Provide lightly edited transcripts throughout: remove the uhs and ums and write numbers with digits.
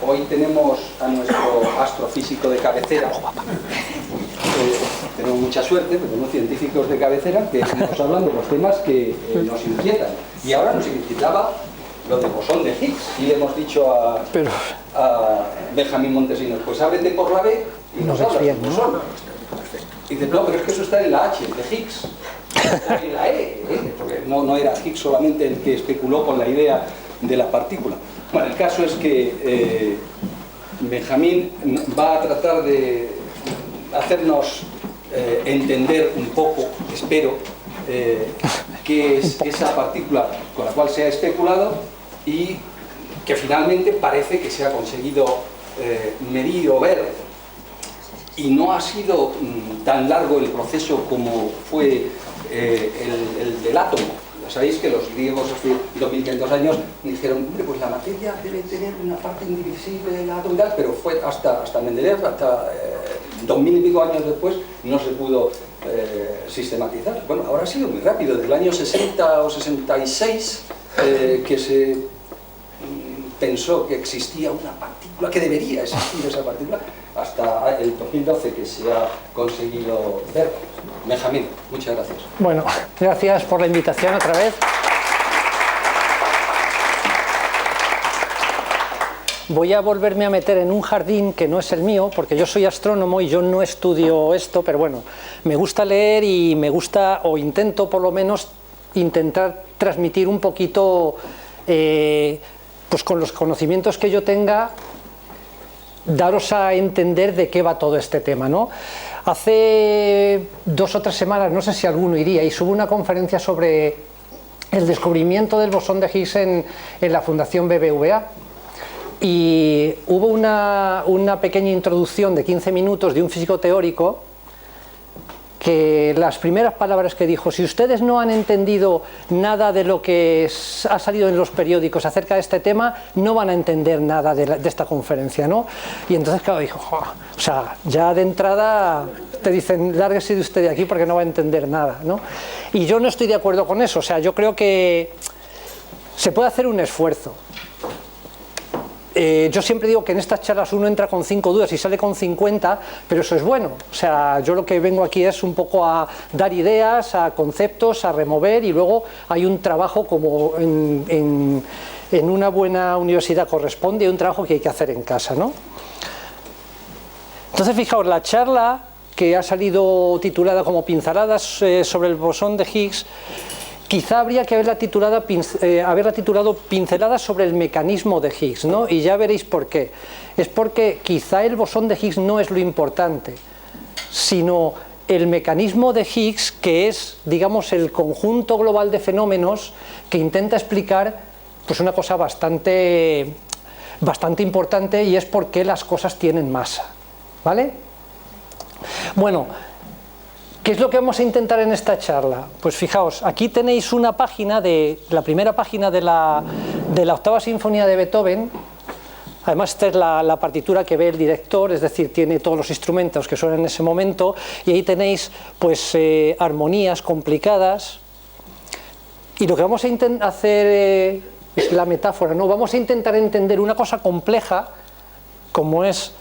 hoy tenemos a nuestro astrofísico de cabecera. Tenemos mucha suerte, tenemos científicos de cabecera que nos hablan de los temas que nos inquietan. Y ahora nos inquietaba lo del bosón de Higgs. Y le hemos dicho a Benjamín Montesinos, pues ábrete por la B y nos habla del bosón. Y dice, no, pero es que eso está en la H, de Higgs. O en la porque no era Higgs solamente el que especuló con la idea de la partícula. Bueno, el caso es que Benjamín va a tratar de hacernos entender un poco, espero, qué es esa partícula con la cual se ha especulado y que finalmente parece que se ha conseguido medir o ver. Y no ha sido tan largo el proceso como fue el del átomo. Ya sabéis que los griegos hace 2500 años dijeron, hombre, pues la materia debe tener una parte indivisible del átomo y tal, pero fue hasta Mendeleev, hasta 2000 y pico años después, no se pudo sistematizar. Bueno, ahora ha sido muy rápido, desde el año 60 o 66 que se pensó que existía una partícula, que debería existir esa partícula, hasta el 2012 que se ha conseguido ver. Benjamín, muchas gracias. Bueno, gracias por la invitación otra vez. Voy a volverme a meter en un jardín que no es el mío, porque yo soy astrónomo y yo no estudio esto, pero bueno, me gusta leer y me gusta, o intento por lo menos, intentar transmitir un poquito, pues con los conocimientos que yo tenga, daros a entender de qué va todo este tema, ¿no? Hace 2 o 3 semanas, no sé si alguno iría, y hubo una conferencia sobre el descubrimiento del bosón de Higgs en la Fundación BBVA. Y hubo una pequeña introducción de 15 minutos de un físico teórico que las primeras palabras que dijo: si ustedes no han entendido nada de lo que ha salido en los periódicos acerca de este tema, no van a entender nada de esta conferencia, ¿no? Y entonces, claro, dijo, o sea, ya de entrada te dicen, lárguese de usted de aquí porque no va a entender nada, ¿no? Y yo no estoy de acuerdo con eso, o sea, yo creo que se puede hacer un esfuerzo. Yo siempre digo que en estas charlas uno entra con 5 dudas y sale con 50, pero eso es bueno. O sea, yo lo que vengo aquí es un poco a dar ideas, a conceptos, a remover, y luego hay un trabajo como en una buena universidad corresponde, y un trabajo que hay que hacer en casa, ¿no? Entonces, fijaos, la charla que ha salido titulada como Pinceladas sobre el bosón de Higgs, quizá habría que haberla titulado Pinceladas sobre el mecanismo de Higgs, ¿no? Y ya veréis por qué. Es porque quizá el bosón de Higgs no es lo importante, sino el mecanismo de Higgs, que es, digamos, el conjunto global de fenómenos que intenta explicar, pues, una cosa bastante importante, y es por qué las cosas tienen masa, ¿vale? Bueno, ¿qué es lo que vamos a intentar en esta charla? Pues fijaos, aquí tenéis una página, la primera página de la octava sinfonía de Beethoven. Además, esta es la partitura que ve el director, es decir, tiene todos los instrumentos que suenan en ese momento, y ahí tenéis, pues, armonías complicadas. Y lo que vamos a hacer es la metáfora, ¿no? Vamos a intentar entender una cosa compleja, como es,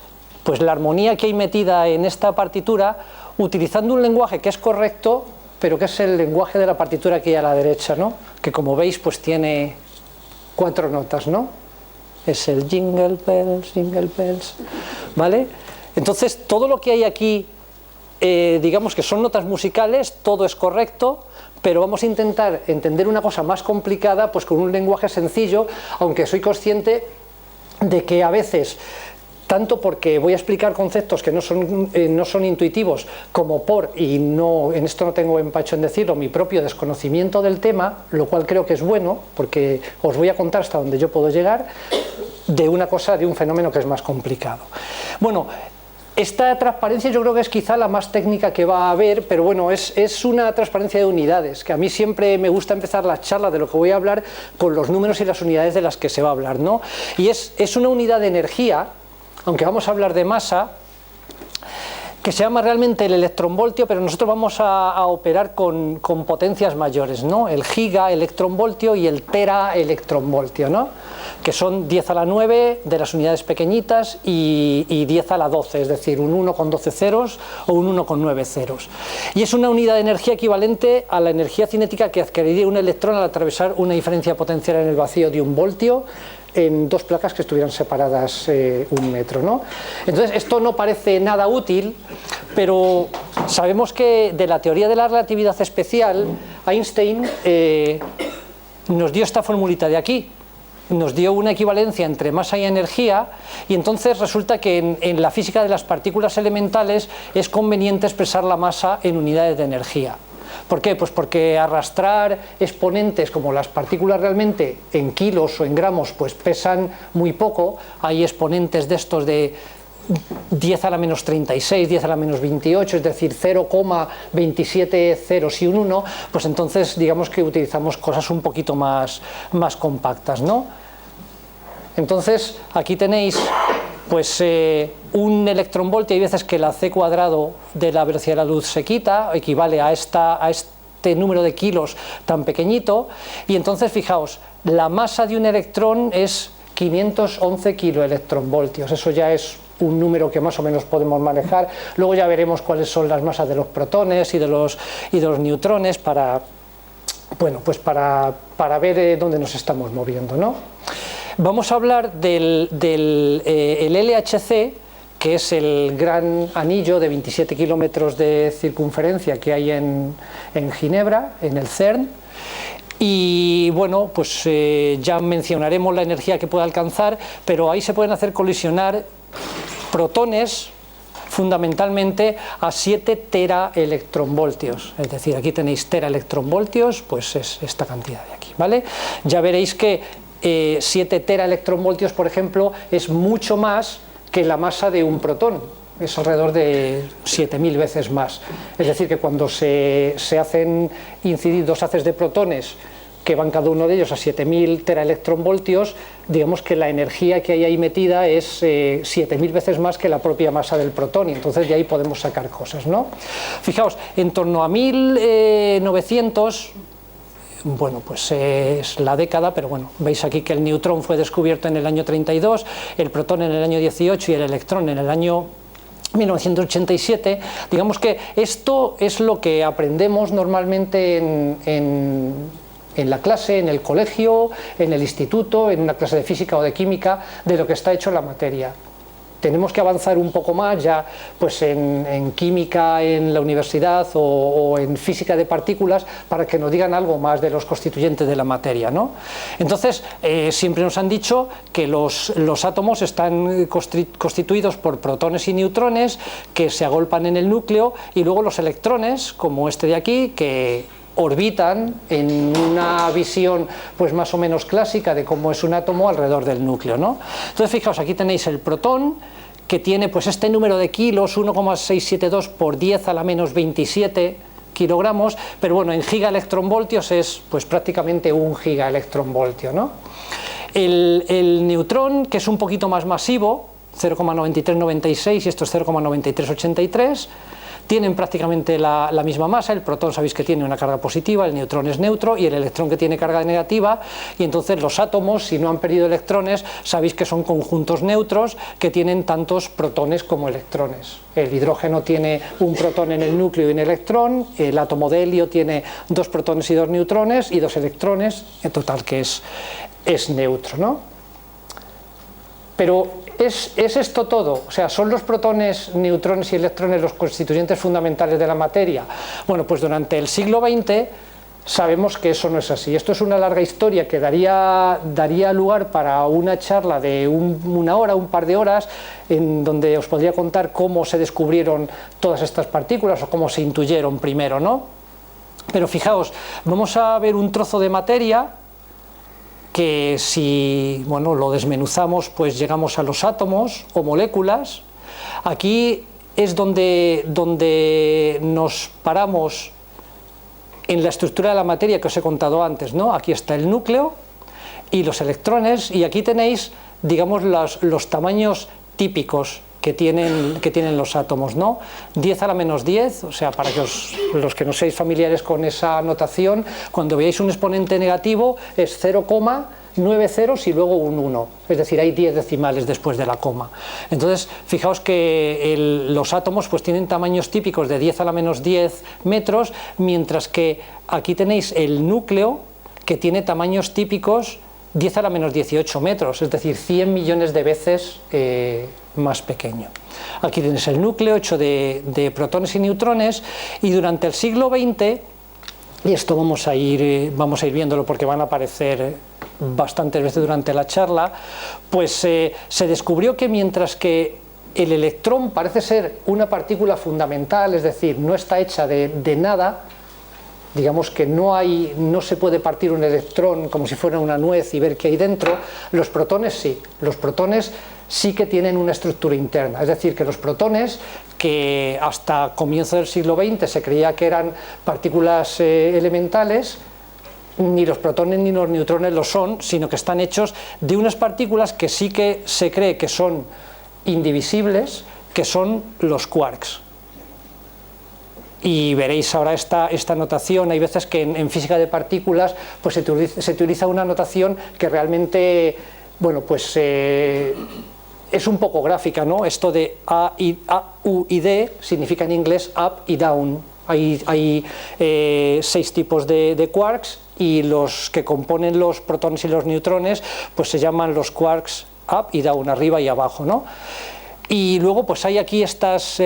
pues, la armonía que hay metida en esta partitura, utilizando un lenguaje que es correcto, pero que es el lenguaje de la partitura que hay a la derecha, ¿no? Que, como veis, pues tiene 4 notas, ¿no? Es el jingle bells, ¿vale? Entonces, todo lo que hay aquí, digamos que son notas musicales, todo es correcto, pero vamos a intentar entender una cosa más complicada, pues con un lenguaje sencillo, aunque soy consciente de que a veces, tanto porque voy a explicar conceptos que no son intuitivos, como y no, en esto no tengo empacho en decirlo, mi propio desconocimiento del tema, lo cual creo que es bueno, porque os voy a contar hasta donde yo puedo llegar, de un fenómeno que es más complicado. Bueno, esta transparencia yo creo que es quizá la más técnica que va a haber, pero bueno, es una transparencia de unidades, que a mí siempre me gusta empezar la charla de lo que voy a hablar con los números y las unidades de las que se va a hablar, ¿no? Y es una unidad de energía, aunque vamos a hablar de masa, que se llama realmente el electronvoltio, pero nosotros vamos a operar con potencias mayores, ¿no? El gigaelectronvoltio y el teraelectronvoltio, ¿no? Que son 10 a la 9 de las unidades pequeñitas y 10 a la 12, es decir, un 1 con 12 ceros o un 1 con 9 ceros. Y es una unidad de energía equivalente a la energía cinética que adquiriría un electrón al atravesar una diferencia potencial en el vacío de 1 voltio en dos placas que estuvieran separadas 1 metro, ¿no? Entonces, esto no parece nada útil, pero sabemos que de la teoría de la relatividad especial, Einstein nos dio esta formulita de aquí, nos dio una equivalencia entre masa y energía, y entonces resulta que en la física de las partículas elementales es conveniente expresar la masa en unidades de energía. ¿Por qué? Pues porque arrastrar exponentes como las partículas realmente en kilos o en gramos pues pesan muy poco. Hay exponentes de estos de 10 a la menos 36, 10 a la menos 28, es decir, 0,27 ceros y un 1, pues entonces digamos que utilizamos cosas un poquito más compactas, ¿no? Entonces aquí tenéis pues un electronvoltio. Hay veces que la c cuadrado de la velocidad de la luz se quita, equivale a este número de kilos tan pequeñito, y entonces fijaos, la masa de un electrón es 511 kiloelectronvoltios. Eso ya es un número que más o menos podemos manejar. Luego ya veremos cuáles son las masas de los protones y de los neutrones para, bueno, pues para ver dónde nos estamos moviendo, ¿no? Vamos a hablar del LHC, que es el gran anillo de 27 kilómetros de circunferencia que hay en Ginebra, en el CERN. Y bueno, pues ya mencionaremos la energía que puede alcanzar, pero ahí se pueden hacer colisionar protones fundamentalmente a 7 teraelectronvoltios, es decir, aquí tenéis teraelectronvoltios, pues es esta cantidad de aquí, ¿vale? Ya veréis que 7 teraelectronvoltios, por ejemplo, es mucho más que la masa de un protón, es alrededor de 7000 veces más. Es decir, que cuando se hacen incidir dos haces de protones que van cada uno de ellos a 7000 teraelectronvoltios, digamos que la energía que hay ahí metida es 7000 veces más que la propia masa del protón, y entonces de ahí podemos sacar cosas, ¿no? Fijaos, en torno a 1900, bueno, pues es la década, pero bueno, veis aquí que el neutrón fue descubierto en el año 32, el protón en el año 18 y el electrón en el año 1987. Digamos que esto es lo que aprendemos normalmente en la clase, en el colegio, en el instituto, en una clase de física o de química, de lo que está hecho la materia. Tenemos que avanzar un poco más ya pues en química en la universidad o en física de partículas para que nos digan algo más de los constituyentes de la materia, ¿no? Entonces, siempre nos han dicho que los átomos están constituidos por protones y neutrones que se agolpan en el núcleo, y luego los electrones, como este de aquí, que orbitan en una visión pues más o menos clásica de cómo es un átomo alrededor del núcleo, ¿no? Entonces fijaos, aquí tenéis el protón, que tiene pues este número de kilos, 1,672 por 10 a la menos 27 kilogramos, pero bueno, en gigaelectronvoltios es pues prácticamente un gigaelectronvoltio, ¿no? El neutrón, que es un poquito más masivo, 0,9396 y esto es 0,9383, tienen prácticamente la misma masa. El protón sabéis que tiene una carga positiva, el neutrón es neutro, y el electrón que tiene carga negativa, y entonces los átomos, si no han perdido electrones, sabéis que son conjuntos neutros que tienen tantos protones como electrones. El hidrógeno tiene un protón en el núcleo y un electrón, el átomo de helio tiene 2 protones y 2 neutrones y 2 electrones, en total que es neutro, ¿no? Pero ¿es esto todo? O sea, ¿son los protones, neutrones y electrones los constituyentes fundamentales de la materia? Bueno, pues durante el siglo XX sabemos que eso no es así. Esto es una larga historia que daría lugar para una charla de una hora, un par de horas, en donde os podría contar cómo se descubrieron todas estas partículas o cómo se intuyeron primero, ¿no? Pero fijaos, vamos a ver un trozo de materia que si bueno, lo desmenuzamos pues llegamos a los átomos o moléculas. Aquí es donde nos paramos en la estructura de la materia que os he contado antes, ¿no? Aquí está el núcleo y los electrones, y aquí tenéis, digamos, los tamaños típicos que tienen los átomos, ¿no? 10 a la menos 10, o sea, para que los que no seáis familiares con esa notación, cuando veáis un exponente negativo es 0,9 ceros y luego un 1, es decir, hay 10 decimales después de la coma. Entonces, fijaos que los átomos pues tienen tamaños típicos de 10 a la menos 10 metros, mientras que aquí tenéis el núcleo, que tiene tamaños típicos 10 a la menos 18 metros, es decir, 100 millones de veces más pequeño. Aquí tenéis el núcleo hecho de protones y neutrones, y durante el siglo XX, y esto vamos a ir viéndolo porque van a aparecer bastantes veces durante la charla, pues se descubrió que mientras que el electrón parece ser una partícula fundamental, es decir, no está hecha de nada, digamos que no se puede partir un electrón como si fuera una nuez y ver qué hay dentro, los protones sí. Los protones sí que tienen una estructura interna, es decir, que los protones, que hasta comienzo del siglo XX se creía que eran partículas elementales, ni los protones ni los neutrones lo son, sino que están hechos de unas partículas que sí que se cree que son indivisibles, que son los quarks. Y veréis ahora esta notación. Hay veces que en física de partículas pues se utiliza una notación que realmente, bueno, pues es un poco gráfica, ¿no? Esto de A, U y D significa en inglés up y down. Hay 6 tipos de quarks, y los que componen los protones y los neutrones pues se llaman los quarks up y down, arriba y abajo, ¿no? Y luego pues hay aquí estas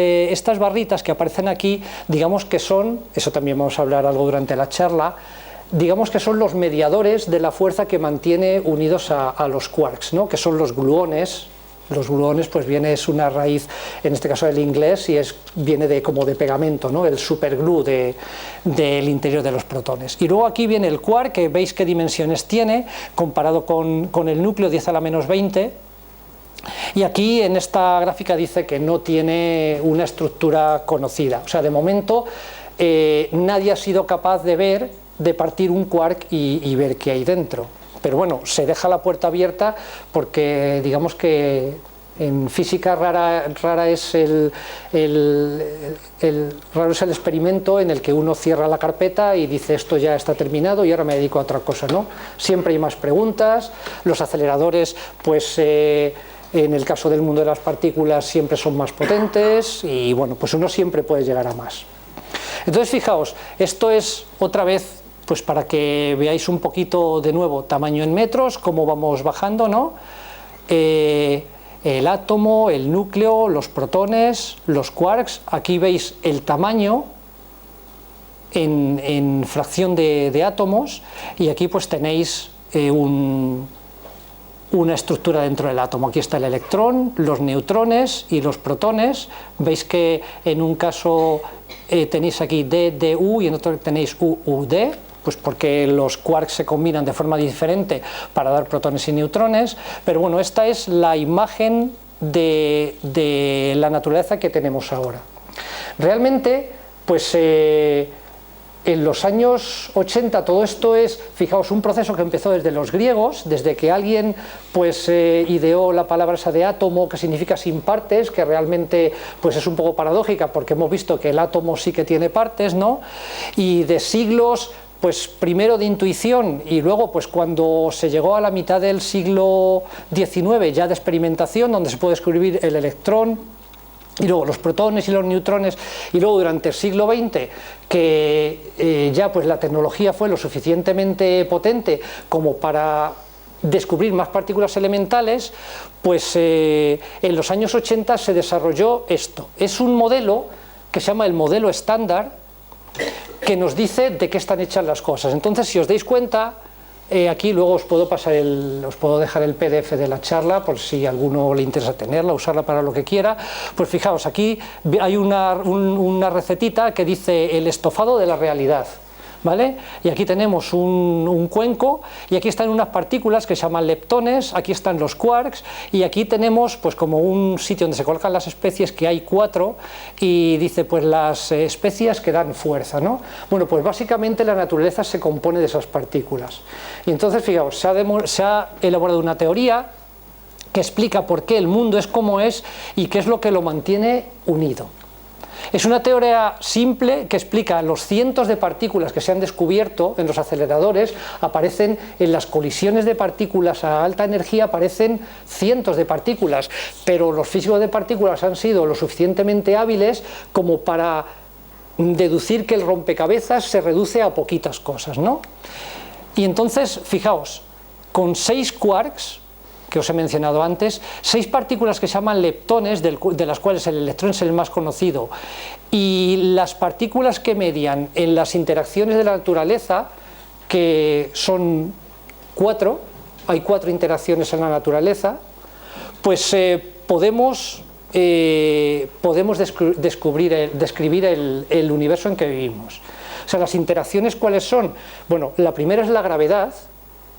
barritas que aparecen aquí, digamos que son, eso también vamos a hablar algo durante la charla, digamos que son los mediadores de la fuerza que mantiene unidos a los quarks, ¿no? Que son los gluones. Los gluones pues es una raíz, en este caso del inglés, y viene como de pegamento, ¿no? El superglue del interior de los protones. Y luego aquí viene el quark, que veis qué dimensiones tiene, comparado con el núcleo, 10 a la menos 20, y aquí en esta gráfica dice que no tiene una estructura conocida, o sea, de momento nadie ha sido capaz de partir un quark y ver qué hay dentro. Pero bueno, se deja la puerta abierta porque digamos que en física rara es el experimento en el que uno cierra la carpeta y dice esto ya está terminado y ahora me dedico a otra cosa, ¿no? Siempre hay más preguntas, los aceleradores pues en el caso del mundo de las partículas siempre son más potentes y bueno, pues uno siempre puede llegar a más. Entonces fijaos, esto es otra vez pues para que veáis un poquito de nuevo tamaño en metros, cómo vamos bajando, ¿no? El átomo, el núcleo, los protones, los quarks, aquí veis el tamaño en fracción de átomos, y aquí pues tenéis una estructura dentro del átomo. Aquí está el electrón, los neutrones y los protones. Veis que en un caso tenéis aquí D, D, U, y en otro tenéis U, U, D, pues porque los quarks se combinan de forma diferente para dar protones y neutrones. Pero bueno, esta es la imagen de la naturaleza que tenemos ahora. Realmente, pues en los años 80 todo esto es, fijaos, un proceso que empezó desde los griegos, desde que alguien pues ideó la palabra esa de átomo, que significa sin partes, que realmente pues es un poco paradójica porque hemos visto que el átomo sí que tiene partes, ¿no? Y de siglos, pues primero de intuición y luego pues cuando se llegó a la mitad del siglo XIX ya de experimentación, donde se puede descubrir el electrón, y luego los protones y los neutrones, y luego durante el siglo XX que ya pues la tecnología fue lo suficientemente potente como para descubrir más partículas elementales, pues en los años 80 se desarrolló esto. Es un modelo que se llama el modelo estándar, que nos dice de qué están hechas las cosas. Entonces, si os dais cuenta, aquí luego os puedo dejar el PDF de la charla por si a alguno le interesa tenerla, usarla para lo que quiera. Pues fijaos, aquí hay una recetita que dice el estofado de la realidad, ¿vale? Y aquí tenemos un cuenco, y aquí están unas partículas que se llaman leptones, aquí están los quarks, y aquí tenemos pues como un sitio donde se colocan las especies, que hay 4, y dice pues las especies que dan fuerza, ¿no? Bueno, pues básicamente la naturaleza se compone de esas partículas. Y entonces fijaos, se ha elaborado una teoría que explica por qué el mundo es como es y qué es lo que lo mantiene unido. Es una teoría simple que explica los cientos de partículas que se han descubierto en los aceleradores, aparecen en las colisiones de partículas a alta energía, aparecen cientos de partículas, pero los físicos de partículas han sido lo suficientemente hábiles como para deducir que el rompecabezas se reduce a poquitas cosas, ¿no? Y entonces, fijaos, con 6 quarks, que os he mencionado antes, 6 partículas que se llaman leptones, de las cuales el electrón es el más conocido, y las partículas que median en las interacciones de la naturaleza, que son 4, hay 4 interacciones en la naturaleza, pues podemos describir el universo en que vivimos. O sea, las interacciones, ¿cuáles son? Bueno, la primera es la gravedad,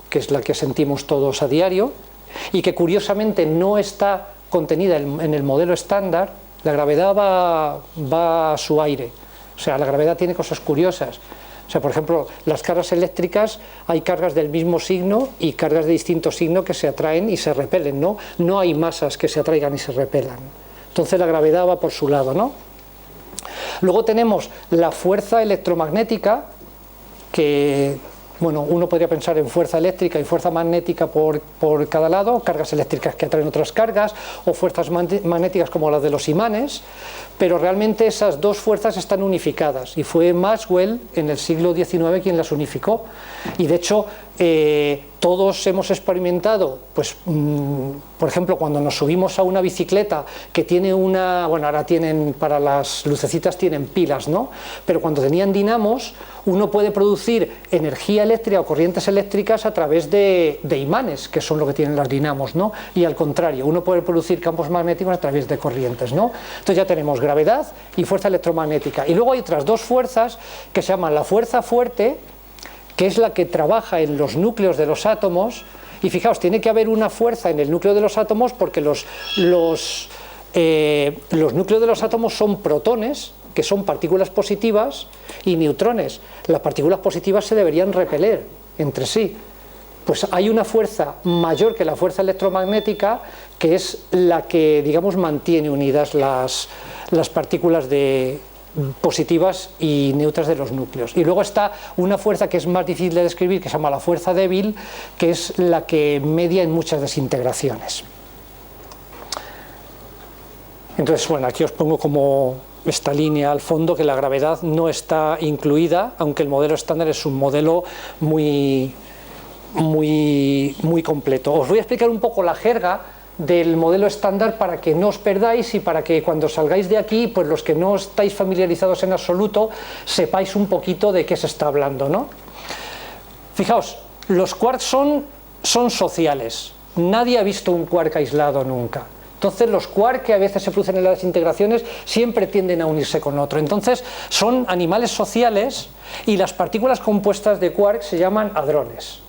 que es la que sentimos todos a diario, y que curiosamente no está contenida en el modelo estándar. La gravedad va a su aire, o sea, la gravedad tiene cosas curiosas. O sea, por ejemplo, las cargas eléctricas, hay cargas del mismo signo y cargas de distinto signo que se atraen y se repelen, ¿no? No hay masas que se atraigan y se repelan. Entonces la gravedad va por su lado, ¿no? Luego tenemos la fuerza electromagnética, que, bueno, uno podría pensar en fuerza eléctrica y fuerza magnética por cada lado, cargas eléctricas que atraen otras cargas, o fuerzas magnéticas como las de los imanes, pero realmente esas dos fuerzas están unificadas, y fue Maxwell en el siglo XIX quien las unificó, y de hecho todos hemos experimentado, pues, por ejemplo, cuando nos subimos a una bicicleta que tiene una, bueno, ahora tienen, para las lucecitas tienen pilas, ¿no? Pero cuando tenían dinamos, uno puede producir energía eléctrica o corrientes eléctricas a través de imanes, que son lo que tienen las dinamos, ¿no? Y al contrario, uno puede producir campos magnéticos a través de corrientes, ¿no? Entonces ya tenemos gravedad y fuerza electromagnética. Y luego hay otras dos fuerzas que se llaman la fuerza fuerte, que es la que trabaja en los núcleos de los átomos, y fijaos, tiene que haber una fuerza en el núcleo de los átomos porque los núcleos de los átomos son protones, que son partículas positivas, y neutrones. Las partículas positivas se deberían repeler entre sí. Pues hay una fuerza mayor que la fuerza electromagnética, que es la que, digamos, mantiene unidas las partículas positivas y neutras de los núcleos. Y luego está una fuerza que es más difícil de describir, que se llama la fuerza débil, que es la que media en muchas desintegraciones. Entonces, bueno, aquí os pongo como esta línea al fondo, que la gravedad no está incluida, aunque el modelo estándar es un modelo muy completo. Os voy a explicar un poco la jerga del modelo estándar para que no os perdáis y para que cuando salgáis de aquí, pues los que no estáis familiarizados en absoluto, sepáis un poquito de qué se está hablando, ¿no? Fijaos, los quarks son sociales. Nadie ha visto un quark aislado nunca. Entonces los quarks, que a veces se producen en las desintegraciones, siempre tienden a unirse con otro. Entonces son animales sociales, y las partículas compuestas de quarks se llaman hadrones.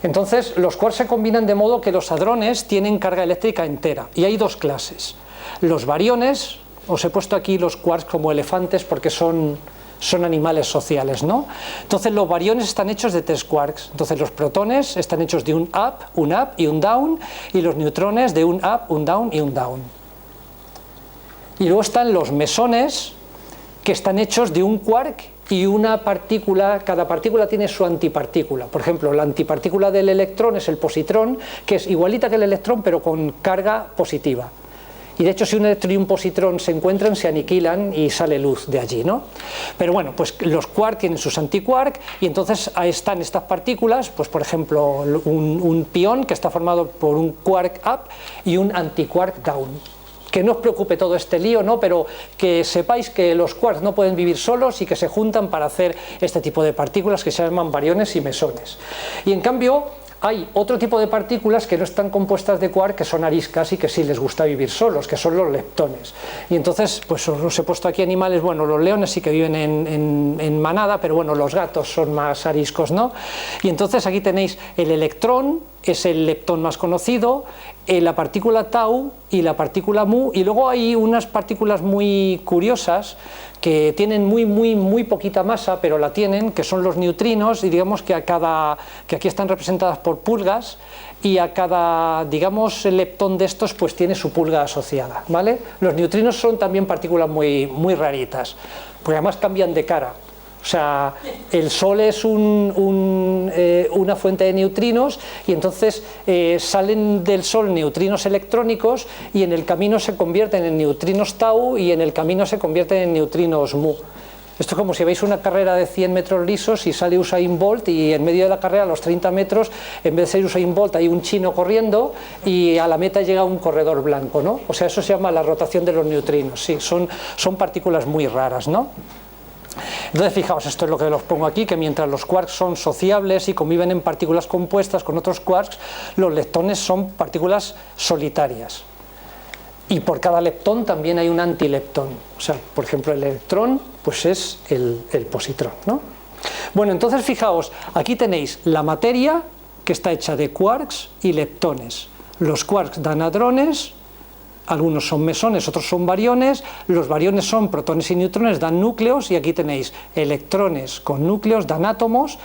Entonces los quarks se combinan de modo que los hadrones tienen carga eléctrica entera, y hay dos clases. Los bariones, os he puesto aquí los quarks como elefantes porque son animales sociales, ¿no? Entonces los bariones están hechos de 3 quarks. Entonces los protones están hechos de un up y un down, y los neutrones de un up, un down y un down. Y luego están los mesones, que están hechos de un quark y una partícula. Cada partícula tiene su antipartícula. Por ejemplo, la antipartícula del electrón es el positrón, que es igualita que el electrón pero con carga positiva. Y de hecho, si un electrón y un positrón se encuentran, se aniquilan y sale luz de allí, ¿no? Pero bueno, pues los quark tienen sus antiquark, y entonces ahí están estas partículas, pues por ejemplo, un pión que está formado por un quark up y un antiquark down. Que no os preocupe todo este lío, ¿no? Pero que sepáis que los quarks no pueden vivir solos y que se juntan para hacer este tipo de partículas que se llaman bariones y mesones. Y en cambio hay otro tipo de partículas que no están compuestas de quark, que son ariscas y que sí les gusta vivir solos, que son los leptones. Y entonces, pues os he puesto aquí animales, bueno, los leones sí que viven en manada, pero bueno, los gatos son más ariscos, ¿no? Y entonces aquí tenéis el electrón, es el leptón más conocido, la partícula tau y la partícula mu, y luego hay unas partículas muy curiosas que tienen muy poquita masa, pero la tienen, que son los neutrinos, y digamos que que aquí están representadas por pulgas, y a cada, digamos, leptón de estos pues tiene su pulga asociada, ¿vale? Los neutrinos son también partículas muy raritas, porque además cambian de cara. O sea, el Sol es una fuente de neutrinos, y entonces salen del Sol neutrinos electrónicos y en el camino se convierten en neutrinos tau y en el camino se convierten en neutrinos mu. Esto es como si veis una carrera de 100 metros lisos y sale Usain Bolt, y en medio de la carrera, a los 30 metros, en vez de ser Usain Bolt, hay un chino corriendo y a la meta llega un corredor blanco, ¿no? O sea, eso se llama la rotación de los neutrinos. Sí, son partículas muy raras, ¿no? Entonces, fijaos, esto es lo que os pongo aquí, que mientras los quarks son sociables y conviven en partículas compuestas con otros quarks, los leptones son partículas solitarias. Y por cada leptón también hay un antileptón. O sea, por ejemplo, el electrón pues es el positrón, ¿no? Bueno, entonces fijaos, aquí tenéis la materia, que está hecha de quarks y leptones. Los quarks dan hadrones, algunos son mesones, otros son bariones, los bariones son protones y neutrones, dan núcleos, y aquí tenéis electrones con núcleos, dan átomos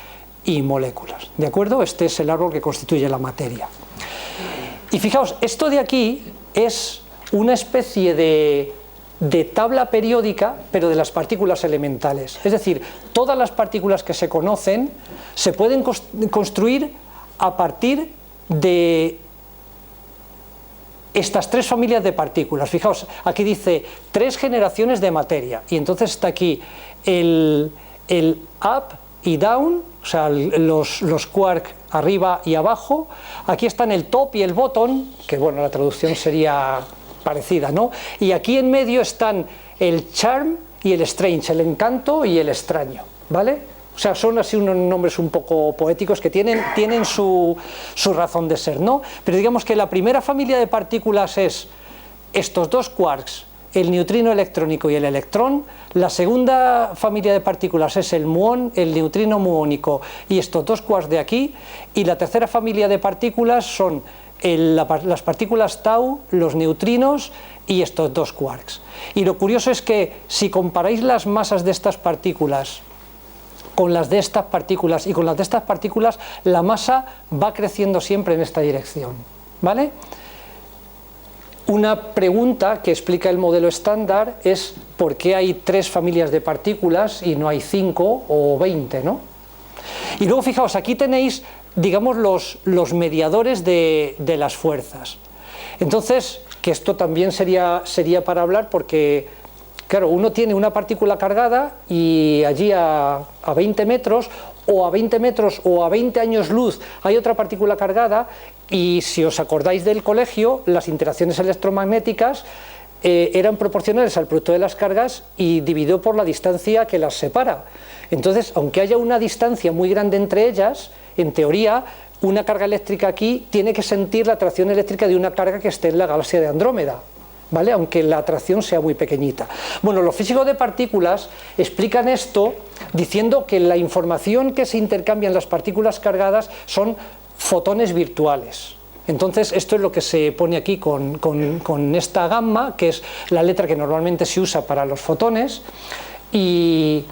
y moléculas, ¿de acuerdo? Este es el árbol que constituye la materia. Y fijaos, esto de aquí es una especie de tabla periódica, pero de las partículas elementales. Es decir, todas las partículas que se conocen se pueden construir a partir de estas tres familias de partículas. Fijaos, aquí dice 3 generaciones de materia, y entonces está aquí el up y down, o sea, los quark arriba y abajo. Aquí están el top y el bottom, que bueno, la traducción sería parecida, ¿no? Y aquí en medio están el charm y el strange, el encanto y el extraño, ¿vale? O sea, son así unos nombres un poco poéticos que tienen su razón de ser, ¿no? Pero digamos que la primera familia de partículas es estos dos quarks, el neutrino electrónico y el electrón. La segunda familia de partículas es el muón, el neutrino muónico y estos dos quarks de aquí. Y la tercera familia de partículas son las partículas tau, los neutrinos y estos dos quarks. Y lo curioso es que si comparáis las masas de estas partículas con las de estas partículas y con las de estas partículas, la masa va creciendo siempre en esta dirección, ¿vale? Una pregunta que explica el modelo estándar es por qué hay 3 familias de partículas y no hay 5 o 20, ¿no? Y luego fijaos, aquí tenéis, digamos, los mediadores de las fuerzas. Entonces, que esto también sería para hablar, porque claro, uno tiene una partícula cargada y allí a 20 metros o a 20 metros o a 20 años luz hay otra partícula cargada, y si os acordáis del colegio, las interacciones electromagnéticas eran proporcionales al producto de las cargas y dividido por la distancia que las separa. Entonces, aunque haya una distancia muy grande entre ellas, en teoría, una carga eléctrica aquí tiene que sentir la atracción eléctrica de una carga que esté en la galaxia de Andrómeda, ¿vale? Aunque la atracción sea muy pequeñita. Bueno, los físicos de partículas explican esto diciendo que la información que se intercambia en las partículas cargadas son fotones virtuales. Entonces, esto es lo que se pone aquí con esta gamma, que es la letra que normalmente se usa para los fotones, y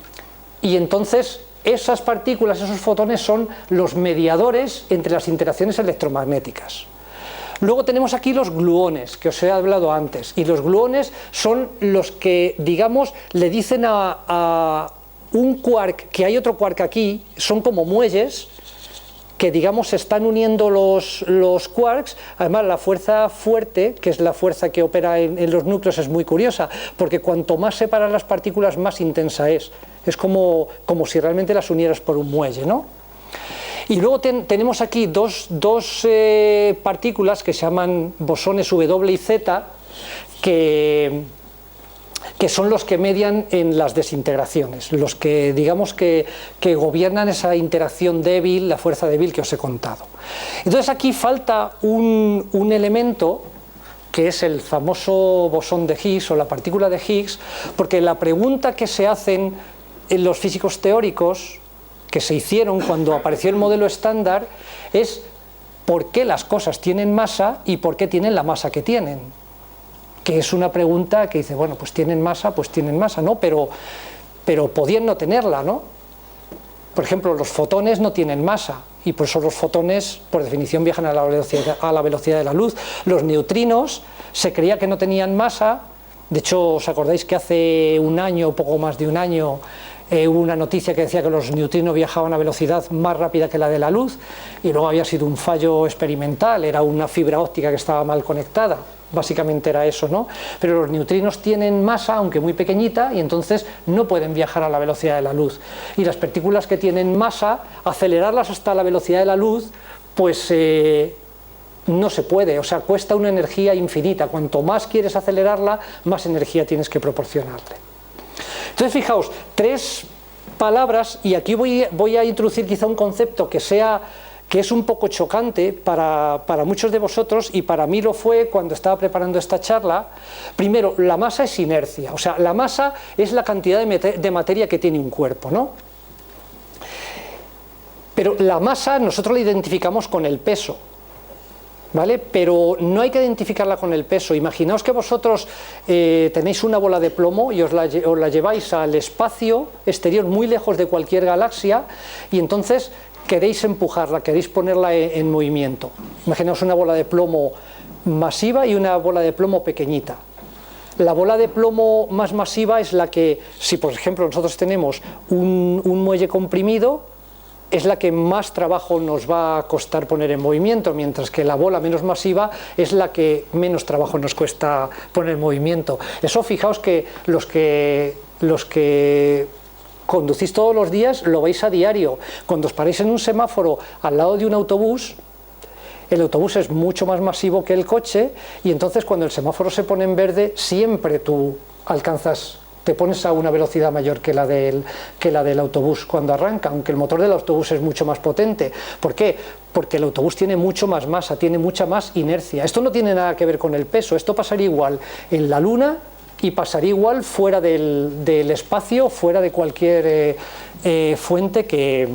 entonces esas partículas, esos fotones son los mediadores entre las interacciones electromagnéticas. Luego tenemos aquí los gluones, que os he hablado antes, y los gluones son los que, digamos, le dicen a un quark que hay otro quark aquí, son como muelles que, digamos, se están uniendo los quarks. Además, la fuerza fuerte, que es la fuerza que opera en los núcleos, es muy curiosa, porque cuanto más separan las partículas, más intensa es. Es como si realmente las unieras por un muelle, ¿no? Y luego tenemos aquí dos partículas que se llaman bosones W y Z, que son los que median en las desintegraciones, los que, digamos, que gobiernan esa interacción débil, la fuerza débil que os he contado. Entonces aquí falta un elemento, que es el famoso bosón de Higgs o la partícula de Higgs, porque la pregunta que se hacen en los físicos teóricos, que se hicieron cuando apareció el modelo estándar, es por qué las cosas tienen masa y por qué tienen la masa que tienen. Que es una pregunta que dice, bueno, pues tienen masa, ¿no? Pero podían no tenerla, ¿no? Por ejemplo, los fotones no tienen masa y por eso los fotones, por definición, viajan a la velocidad de la luz. Los neutrinos se creía que no tenían masa. De hecho, ¿os acordáis que hace un año, poco más de un año, hubo una noticia que decía que los neutrinos viajaban a velocidad más rápida que la de la luz? Y luego había sido un fallo experimental, era una fibra óptica que estaba mal conectada. Básicamente era eso, ¿no? Pero los neutrinos tienen masa, aunque muy pequeñita, y entonces no pueden viajar a la velocidad de la luz. Y las partículas que tienen masa, acelerarlas hasta la velocidad de la luz, pues no se puede, o sea, cuesta una energía infinita. Cuanto más quieres acelerarla, más energía tienes que proporcionarle. Entonces, fijaos, 3 palabras, y aquí voy a introducir quizá un concepto que es un poco chocante para muchos de vosotros, y para mí lo fue cuando estaba preparando esta charla. Primero, la masa es inercia, o sea, la masa es la cantidad de materia que tiene un cuerpo, ¿no? Pero la masa nosotros la identificamos con el peso, ¿vale? Pero no hay que identificarla con el peso. Imaginaos que vosotros tenéis una bola de plomo y os la lleváis al espacio exterior, muy lejos de cualquier galaxia, y entonces queréis empujarla, queréis ponerla en movimiento. Imaginaos una bola de plomo masiva y una bola de plomo pequeñita. La bola de plomo más masiva es la que, si por ejemplo nosotros tenemos un muelle comprimido, es la que más trabajo nos va a costar poner en movimiento, mientras que la bola menos masiva es la que menos trabajo nos cuesta poner en movimiento. Eso, fijaos que los que conducís todos los días lo veis a diario. Cuando os paráis en un semáforo al lado de un autobús, el autobús es mucho más masivo que el coche, y entonces cuando el semáforo se pone en verde, siempre tú te pones a una velocidad mayor que la del autobús cuando arranca, aunque el motor del autobús es mucho más potente. ¿Por qué? Porque el autobús tiene mucho más masa, tiene mucha más inercia. Esto no tiene nada que ver con el peso, esto pasaría igual en la Luna y pasaría igual fuera del espacio, fuera de cualquier fuente que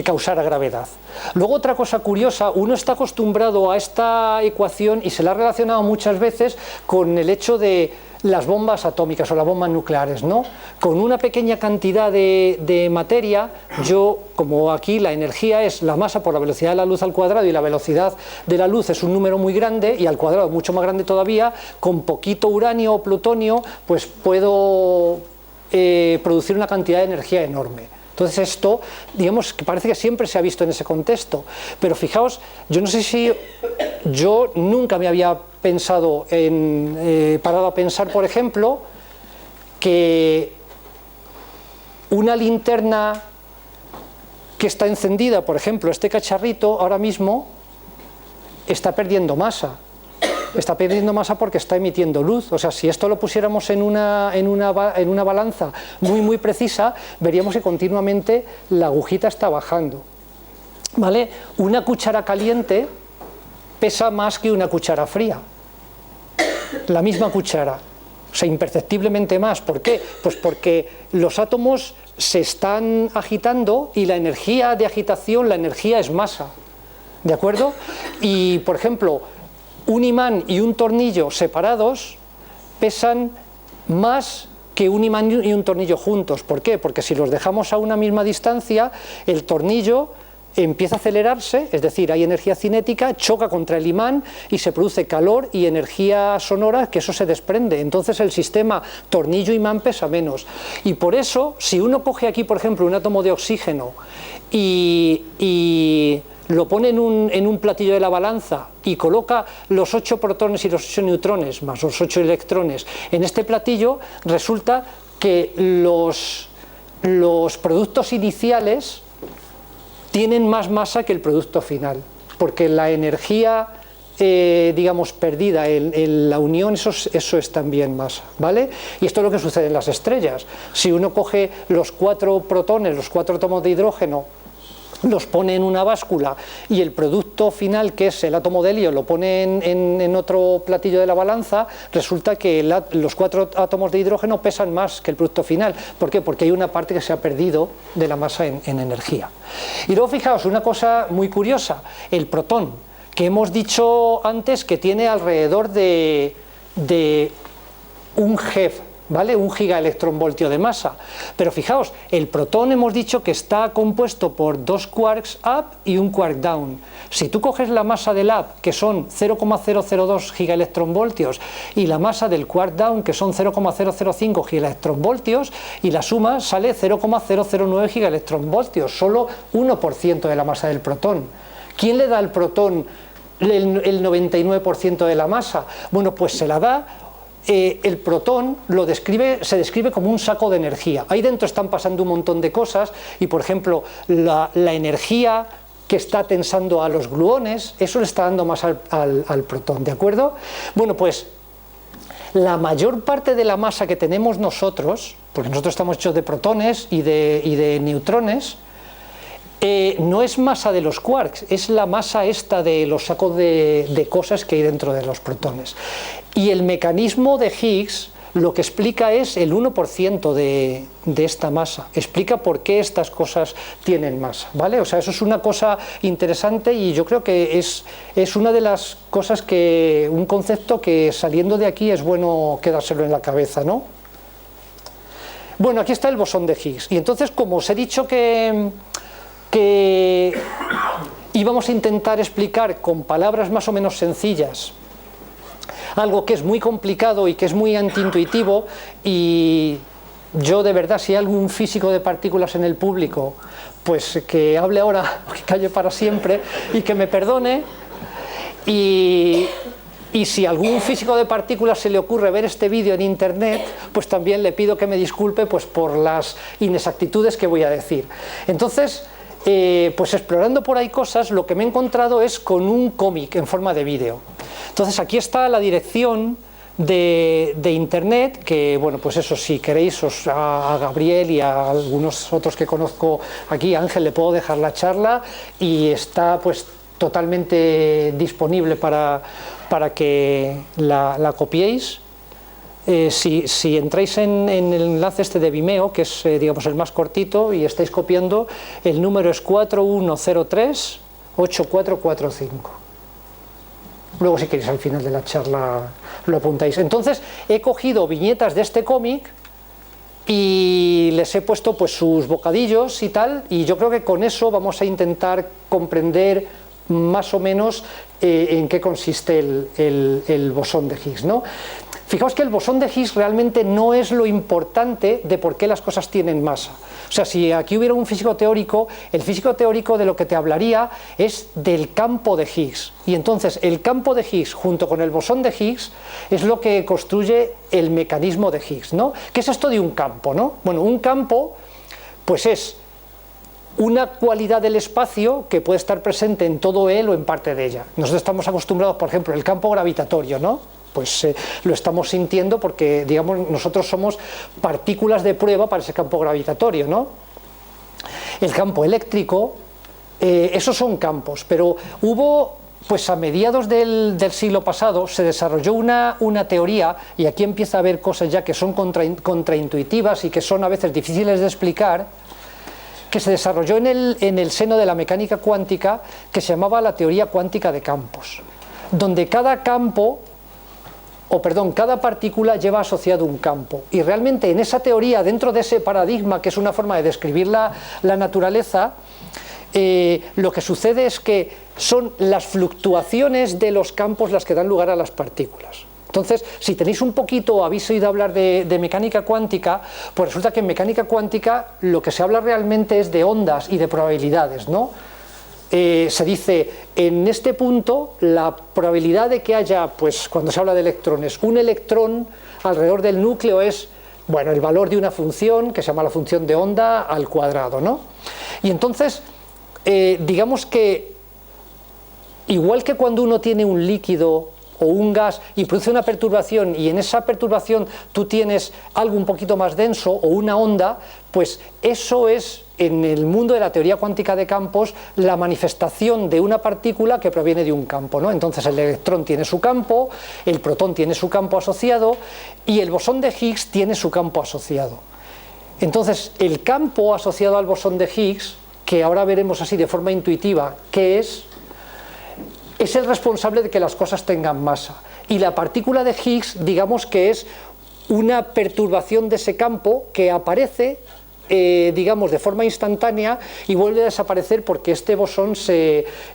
causara gravedad. Luego, otra cosa curiosa, uno está acostumbrado a esta ecuación y se la ha relacionado muchas veces con el hecho de las bombas atómicas o las bombas nucleares, ¿no? Con una pequeña cantidad de materia, como aquí la energía es la masa por la velocidad de la luz al cuadrado, y la velocidad de la luz es un número muy grande, y al cuadrado mucho más grande todavía, con poquito uranio o plutonio, pues puedo producir una cantidad de energía enorme. Entonces esto, digamos, que parece que siempre se ha visto en ese contexto, pero fijaos, yo no sé si yo nunca me había parado a pensar, por ejemplo, que una linterna que está encendida, por ejemplo, este cacharrito ahora mismo está perdiendo masa. Está perdiendo masa porque está emitiendo luz. O sea, si esto lo pusiéramos en una balanza muy precisa, veríamos que continuamente la agujita está bajando, ¿vale? Una cuchara caliente pesa más que una cuchara fría, la misma cuchara, o sea, imperceptiblemente más. ¿Por qué? Pues porque los átomos se están agitando y la energía de agitación, la energía es masa, ¿de acuerdo? Y, por ejemplo, un imán y un tornillo separados pesan más que un imán y un tornillo juntos. ¿Por qué? Porque si los dejamos a una misma distancia, el tornillo empieza a acelerarse, es decir, hay energía cinética, choca contra el imán y se produce calor y energía sonora, que eso se desprende. Entonces el sistema tornillo-imán pesa menos. Y por eso, si uno coge aquí, por ejemplo, un átomo de oxígeno y lo pone en un platillo de la balanza y coloca los 8 protones y los 8 neutrones más los 8 electrones en este platillo, resulta que los productos iniciales tienen más masa que el producto final, porque la energía digamos perdida en la unión, eso es también masa, ¿vale? Y esto es lo que sucede en las estrellas. Si uno coge los 4 protones, los 4 átomos de hidrógeno los pone en una báscula y el producto final, que es el átomo de helio, lo pone en otro platillo de la balanza, resulta que los 4 átomos de hidrógeno pesan más que el producto final. ¿Por qué? Porque hay una parte que se ha perdido de la masa en energía. Y luego fijaos, una cosa muy curiosa, el protón, que hemos dicho antes que tiene alrededor de un GeV, ¿vale? 1 gigaelectronvoltio de masa, pero fijaos, el protón hemos dicho que está compuesto por 2 quarks up y 1 quark down. Si tú coges la masa del up, que son 0,002 gigaelectronvoltios, y la masa del quark down, que son 0,005 gigaelectronvoltios, y la suma sale 0,009 gigaelectronvoltios, solo 1% de la masa del protón. ¿Quién le da al protón el 99% de la masa? Bueno, pues se la da. El protón se describe como un saco de energía. Ahí dentro están pasando un montón de cosas y, por ejemplo, la energía que está tensando a los gluones, eso le está dando más al protón, ¿de acuerdo? Bueno, pues la mayor parte de la masa que tenemos nosotros, porque nosotros estamos hechos de protones y de neutrones, no es masa de los quarks, es la masa esta de los sacos de cosas que hay dentro de los protones. Y el mecanismo de Higgs lo que explica es el 1% de esta masa, explica por qué estas cosas tienen masa, ¿vale? O sea, eso es una cosa interesante y yo creo que es una de las cosas un concepto que saliendo de aquí es bueno quedárselo en la cabeza, ¿no? Bueno, aquí está el bosón de Higgs, y entonces, como os he dicho que íbamos a intentar explicar con palabras más o menos sencillas algo que es muy complicado y que es muy antiintuitivo, y yo de verdad, si hay algún físico de partículas en el público, pues que hable ahora o que calle para siempre y que me perdone, y si a algún físico de partículas se le ocurre ver este vídeo en internet, pues también le pido que me disculpe pues por las inexactitudes que voy a decir. Entonces, pues explorando por ahí cosas, lo que me he encontrado es con un cómic en forma de vídeo. Entonces aquí está la dirección de internet, que bueno, pues eso, si queréis a Gabriel y a algunos otros que conozco aquí, a Ángel, le puedo dejar la charla y está pues totalmente disponible para que la copiéis. Si entráis en el enlace este de Vimeo, que es digamos el más cortito, y estáis copiando, el número es 4103-8445. Luego, si queréis, al final de la charla lo apuntáis. Entonces, he cogido viñetas de este cómic y les he puesto pues sus bocadillos y tal, y yo creo que con eso vamos a intentar comprender más o menos en qué consiste el bosón de Higgs, ¿no? Fijaos que el bosón de Higgs realmente no es lo importante de por qué las cosas tienen masa. O sea, si aquí hubiera un físico teórico, el físico teórico de lo que te hablaría es del campo de Higgs. Y entonces el campo de Higgs junto con el bosón de Higgs es lo que construye el mecanismo de Higgs, ¿no? ¿Qué es esto de un campo, no? Bueno, un campo pues es una cualidad del espacio que puede estar presente en todo él o en parte de ella. Nosotros estamos acostumbrados, por ejemplo, al campo gravitatorio, ¿no? Pues lo estamos sintiendo porque, digamos, nosotros somos partículas de prueba para ese campo gravitatorio, ¿no? El campo eléctrico, esos son campos, pero hubo, pues a mediados del siglo pasado, se desarrolló una teoría, y aquí empieza a haber cosas ya que son contraintuitivas y que son a veces difíciles de explicar, que se desarrolló en el seno de la mecánica cuántica, que se llamaba la teoría cuántica de campos, donde cada partícula lleva asociado un campo, y realmente en esa teoría, dentro de ese paradigma, que es una forma de describir la naturaleza, lo que sucede es que son las fluctuaciones de los campos las que dan lugar a las partículas. Entonces, si tenéis un poquito, habéis oído hablar de mecánica cuántica, pues resulta que en mecánica cuántica lo que se habla realmente es de ondas y de probabilidades, ¿no? Se dice, en este punto, la probabilidad de que haya, pues cuando se habla de electrones, un electrón alrededor del núcleo es, bueno, el valor de una función, que se llama la función de onda, al cuadrado, ¿no? Y entonces, digamos que, igual que cuando uno tiene un líquido o un gas y produce una perturbación, y en esa perturbación tú tienes algo un poquito más denso o una onda, pues eso es en el mundo de la teoría cuántica de campos la manifestación de una partícula que proviene de un campo, ¿no? Entonces el electrón tiene su campo, el protón tiene su campo asociado y el bosón de Higgs tiene su campo asociado. Entonces el campo asociado al bosón de Higgs, que ahora veremos así de forma intuitiva qué es el responsable de que las cosas tengan masa. Y la partícula de Higgs, digamos que es una perturbación de ese campo que aparece digamos de forma instantánea y vuelve a desaparecer porque este bosón,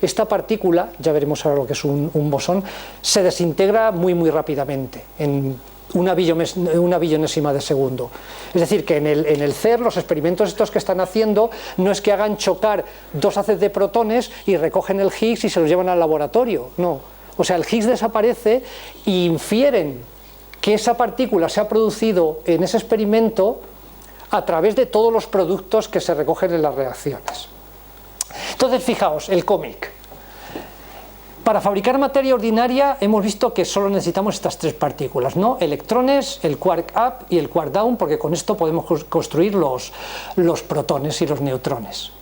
esta partícula, ya veremos ahora lo que es un bosón, se desintegra muy rápidamente, en una billonésima de segundo. Es decir, que en el CERN los experimentos estos que están haciendo no es que hagan chocar dos haces de protones y recogen el Higgs y se los llevan al laboratorio, no. O sea, el Higgs desaparece y infieren que esa partícula se ha producido en ese experimento a través de todos los productos que se recogen en las reacciones. Entonces, fijaos, el cómic. Para fabricar materia ordinaria hemos visto que solo necesitamos estas tres partículas, ¿no? Electrones, el quark up y el quark down, porque con esto podemos construir los protones y los neutrones.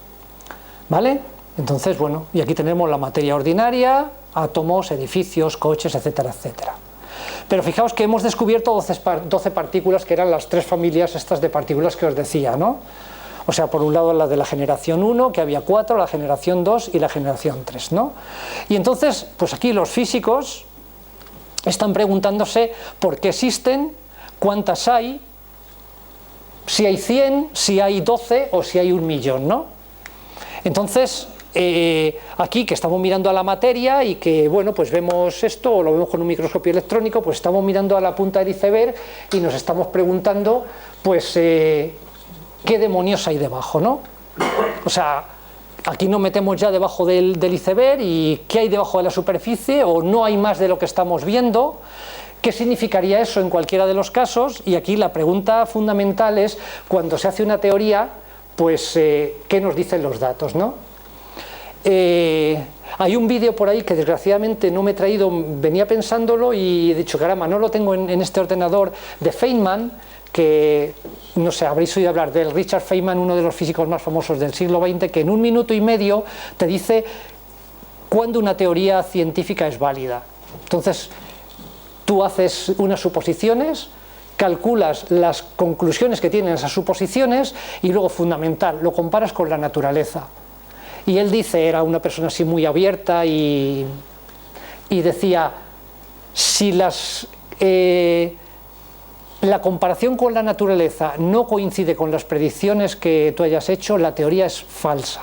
¿Vale? Entonces, bueno, y aquí tenemos la materia ordinaria, átomos, edificios, coches, etcétera, etcétera. Pero fijaos que hemos descubierto 12 partículas, que eran las tres familias estas de partículas que os decía, ¿no? O sea, por un lado la de la generación 1, que había 4, la generación 2 y la generación 3, ¿no? Y entonces, pues aquí los físicos están preguntándose por qué existen, cuántas hay, si hay 100, si hay 12 o si hay 1.000.000, ¿no? Entonces, aquí que estamos mirando a la materia y que, bueno, pues vemos esto o lo vemos con un microscopio electrónico, pues estamos mirando a la punta del iceberg y nos estamos preguntando, pues, ¿qué demonios hay debajo, no? O sea, aquí nos metemos ya debajo del iceberg y ¿qué hay debajo de la superficie? O no hay más de lo que estamos viendo. ¿Qué significaría eso en cualquiera de los casos? Y aquí la pregunta fundamental es, cuando se hace una teoría, pues, ¿qué nos dicen los datos, no? Hay un vídeo por ahí que desgraciadamente no me he traído, venía pensándolo y he dicho, caramba, no lo tengo en este ordenador, de Feynman, que, no sé, habréis oído hablar de él, Richard Feynman, uno de los físicos más famosos del siglo XX, que en 1 minuto y medio te dice cuándo una teoría científica es válida. Entonces, tú haces unas suposiciones, calculas las conclusiones que tienen esas suposiciones y luego, fundamental, lo comparas con la naturaleza. Y él dice, era una persona así muy abierta y decía, si la comparación con la naturaleza no coincide con las predicciones que tú hayas hecho, la teoría es falsa.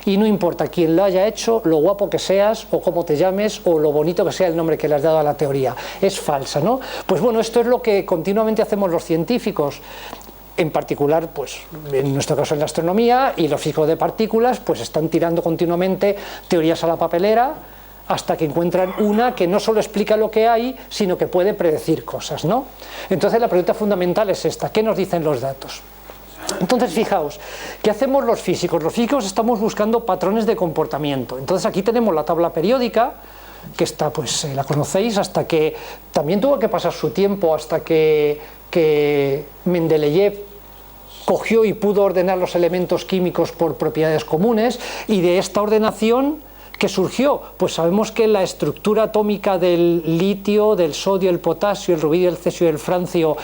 Y no importa quién lo haya hecho, lo guapo que seas, o cómo te llames, o lo bonito que sea el nombre que le has dado a la teoría, es falsa, ¿no? Pues bueno, esto es lo que continuamente hacemos los científicos. En particular, pues en nuestro caso en la astronomía, y los físicos de partículas pues están tirando continuamente teorías a la papelera hasta que encuentran una que no solo explica lo que hay, sino que puede predecir cosas, ¿no? Entonces la pregunta fundamental es esta, ¿qué nos dicen los datos? Entonces, fijaos, ¿qué hacemos los físicos? Los físicos estamos buscando patrones de comportamiento. Entonces aquí tenemos la tabla periódica, que está, pues la conocéis, hasta que también tuvo que pasar su tiempo hasta que Mendeleev cogió y pudo ordenar los elementos químicos por propiedades comunes, y de esta ordenación, ¿qué surgió? Pues sabemos que la estructura atómica del litio, del sodio, el potasio, el rubidio, el cesio y el francio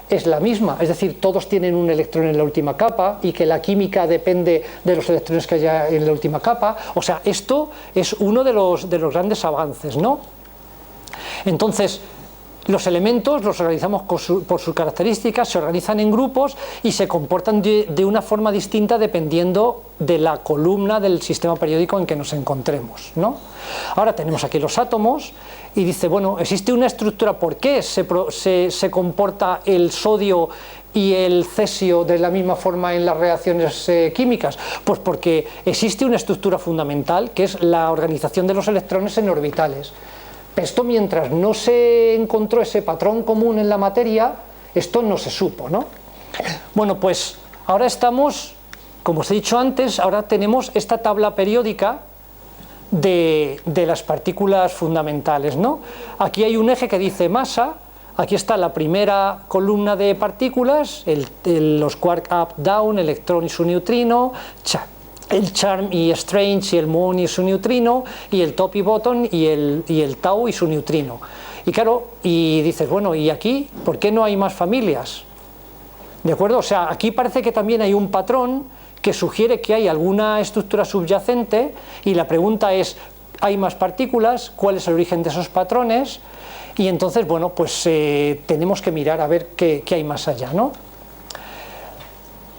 es la misma, es decir, todos tienen un electrón en la última capa y que la química depende de los electrones que haya en la última capa. O sea, esto es uno de los grandes avances, ¿no? Entonces, los elementos los organizamos por sus características, se organizan en grupos y se comportan de una forma distinta dependiendo de la columna del sistema periódico en que nos encontremos, ¿no? Ahora tenemos aquí los átomos y dice, bueno, existe una estructura, ¿por qué se comporta el sodio y el cesio de la misma forma en las reacciones químicas? Pues porque existe una estructura fundamental que es la organización de los electrones en orbitales. Esto, mientras no se encontró ese patrón común en la materia, esto no se supo, ¿no? Bueno, pues ahora estamos, como os he dicho antes, ahora tenemos esta tabla periódica de las partículas fundamentales, ¿no? Aquí hay un eje que dice masa, aquí está la primera columna de partículas, los quark up-down, electrón y su neutrino, el charm y strange y el muon y su neutrino, y el top y bottom y el tau y su neutrino. Y claro, y dices, bueno, ¿y aquí por qué no hay más familias? ¿De acuerdo? O sea, aquí parece que también hay un patrón que sugiere que hay alguna estructura subyacente, y la pregunta es, ¿hay más partículas? ¿Cuál es el origen de esos patrones? Y entonces, bueno, pues tenemos que mirar a ver qué hay más allá, ¿no?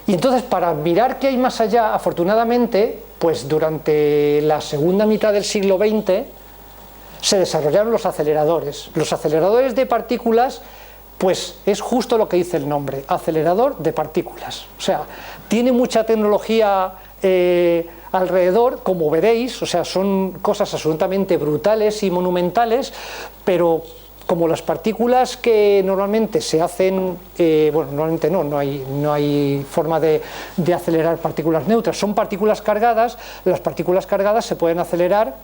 Y entonces, para mirar qué hay más allá, afortunadamente, pues durante la segunda mitad del siglo XX se desarrollaron los aceleradores. Los aceleradores de partículas, pues es justo lo que dice el nombre, acelerador de partículas. O sea, tiene mucha tecnología alrededor, como veréis, o sea, son cosas absolutamente brutales y monumentales, pero como las partículas que normalmente se hacen, bueno, normalmente no hay forma de acelerar partículas neutras, son partículas cargadas. Las partículas cargadas se pueden acelerar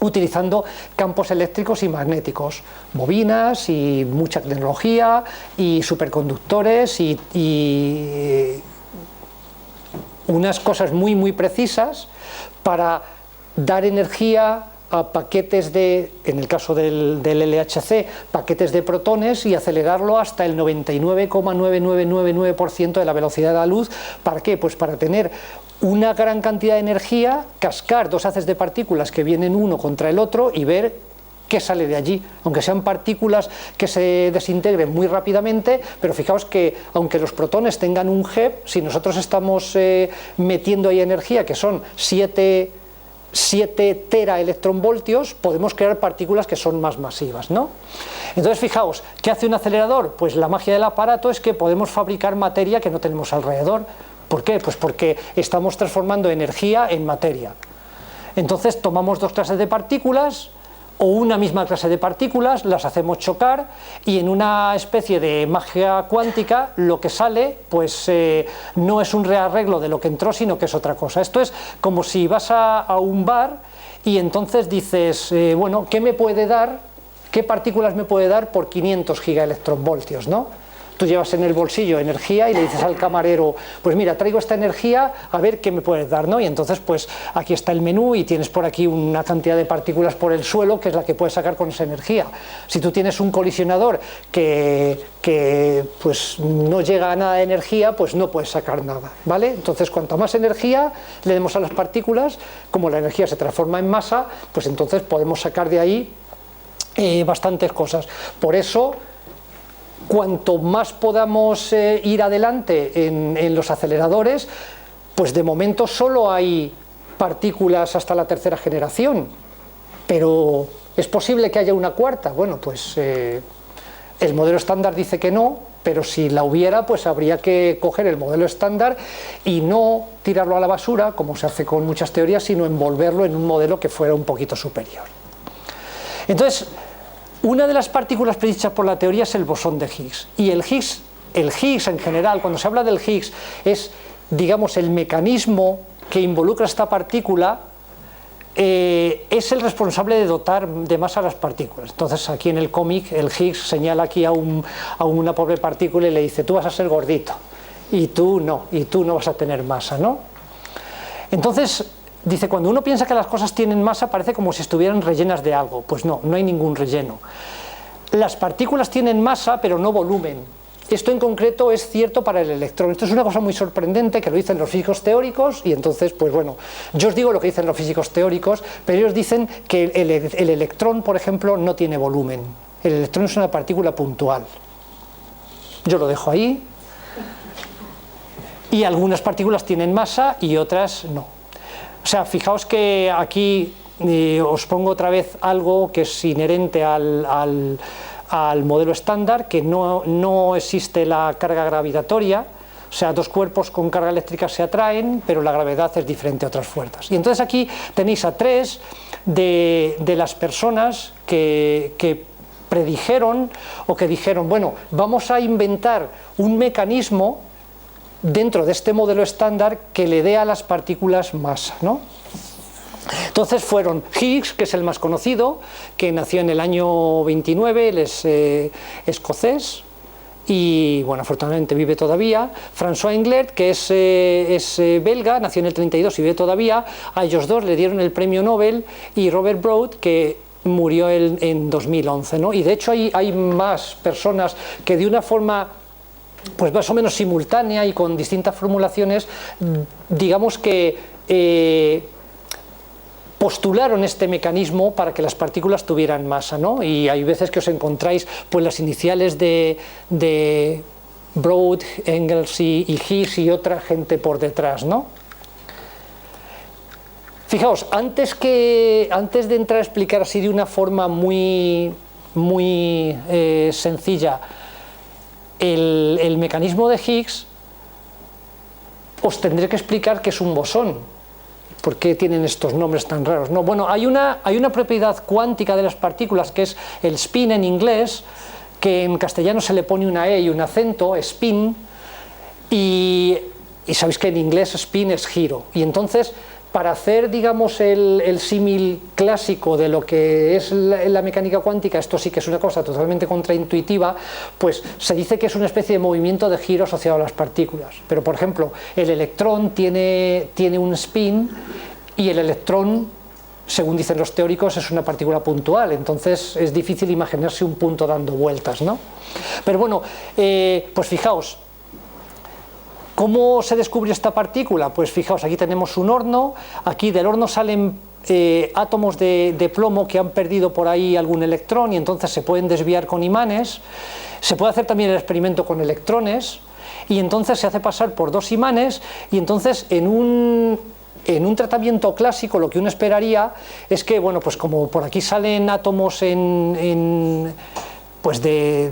utilizando campos eléctricos y magnéticos, bobinas y mucha tecnología y superconductores y unas cosas muy muy precisas para dar energía a paquetes en el caso del LHC, paquetes de protones, y acelerarlo hasta el 99,9999% de la velocidad de la luz. ¿Para qué? Pues para tener una gran cantidad de energía, cascar dos haces de partículas que vienen uno contra el otro y ver qué sale de allí, aunque sean partículas que se desintegren muy rápidamente. Pero fijaos que aunque los protones tengan un GeV, si nosotros estamos metiendo ahí energía, que son 7 teraelectronvoltios, podemos crear partículas que son más masivas, ¿no? Entonces, fijaos, ¿qué hace un acelerador? Pues la magia del aparato es que podemos fabricar materia que no tenemos alrededor. ¿Por qué? Pues porque estamos transformando energía en materia. Entonces tomamos dos clases de partículas o una misma clase de partículas, las hacemos chocar, y en una especie de magia cuántica lo que sale pues no es un rearreglo de lo que entró, sino que es otra cosa. Esto es como si vas a un bar y entonces dices, bueno, ¿qué me puede dar? ¿Qué partículas me puede dar por 500 gigaelectronvoltios, ¿no? Tú llevas en el bolsillo energía y le dices al camarero, pues mira, traigo esta energía, a ver qué me puedes dar, ¿no? Y entonces pues aquí está el menú y tienes por aquí una cantidad de partículas por el suelo, que es la que puedes sacar con esa energía. Si tú tienes un colisionador que pues no llega a nada de energía, pues no puedes sacar nada, ¿vale? Entonces, cuanta más energía le demos a las partículas, como la energía se transforma en masa, pues entonces podemos sacar de ahí bastantes cosas. Por eso, cuanto más podamos ir adelante en los aceleradores, pues de momento solo hay partículas hasta la tercera generación, pero ¿es posible que haya una cuarta? Bueno, pues el modelo estándar dice que no, pero si la hubiera, pues habría que coger el modelo estándar y no tirarlo a la basura, como se hace con muchas teorías, sino envolverlo en un modelo que fuera un poquito superior. Entonces, una de las partículas predichas por la teoría es el bosón de Higgs. Y el Higgs en general, cuando se habla del Higgs, es, digamos, el mecanismo que involucra esta partícula, es el responsable de dotar de masa a las partículas. Entonces, aquí en el cómic, el Higgs señala aquí a una pobre partícula y le dice, tú vas a ser gordito, y tú no vas a tener masa, ¿no? Entonces, dice, cuando uno piensa que las cosas tienen masa, parece como si estuvieran rellenas de algo. Pues no hay ningún relleno. Las partículas tienen masa, pero no volumen. Esto en concreto es cierto para el electrón. Esto es una cosa muy sorprendente, que lo dicen los físicos teóricos, y entonces, pues bueno, yo os digo lo que dicen los físicos teóricos, pero ellos dicen que el electrón, por ejemplo, no tiene volumen. El electrón es una partícula puntual. Yo lo dejo ahí. Y algunas partículas tienen masa y otras no. O sea, fijaos que aquí os pongo otra vez algo que es inherente al modelo estándar, que no existe la carga gravitatoria. O sea, dos cuerpos con carga eléctrica se atraen, pero la gravedad es diferente a otras fuerzas. Y entonces aquí tenéis a tres de las personas que predijeron o que dijeron, bueno, vamos a inventar un mecanismo dentro de este modelo estándar que le dé a las partículas masa, ¿no? Entonces fueron Higgs, que es el más conocido, que nació en el año 29, él es escocés, y bueno, afortunadamente vive todavía. François Englert, que es belga, nació en el 32 y vive todavía. A ellos dos le dieron el premio Nobel, y Robert Broad, que murió en 2011, ¿no? Y de hecho hay más personas que de una forma pues más o menos simultánea y con distintas formulaciones, digamos que postularon este mecanismo para que las partículas tuvieran masa, ¿no? Y hay veces que os encontráis pues las iniciales de Broad, Engels y Higgs y otra gente por detrás, ¿no? Fijaos, antes de entrar a explicar así de una forma muy sencilla el mecanismo de Higgs, os tendré que explicar qué es un bosón. ¿Por qué tienen estos nombres tan raros? No, bueno, hay una propiedad cuántica de las partículas que es el spin en inglés, que en castellano se le pone una E y un acento, spin, y sabéis que en inglés spin es giro. Y entonces, para hacer, digamos, el símil clásico de lo que es la mecánica cuántica, esto sí que es una cosa totalmente contraintuitiva, pues se dice que es una especie de movimiento de giro asociado a las partículas. Pero, por ejemplo, el electrón tiene un spin, y el electrón, según dicen los teóricos, es una partícula puntual, entonces es difícil imaginarse un punto dando vueltas, ¿no? Pero bueno, pues fijaos, ¿cómo se descubrió esta partícula? Pues fijaos, aquí tenemos un horno, aquí del horno salen átomos de plomo que han perdido por ahí algún electrón y entonces se pueden desviar con imanes. Se puede hacer también el experimento con electrones y entonces se hace pasar por dos imanes y entonces en un tratamiento clásico lo que uno esperaría es que, bueno, pues como por aquí salen átomos pues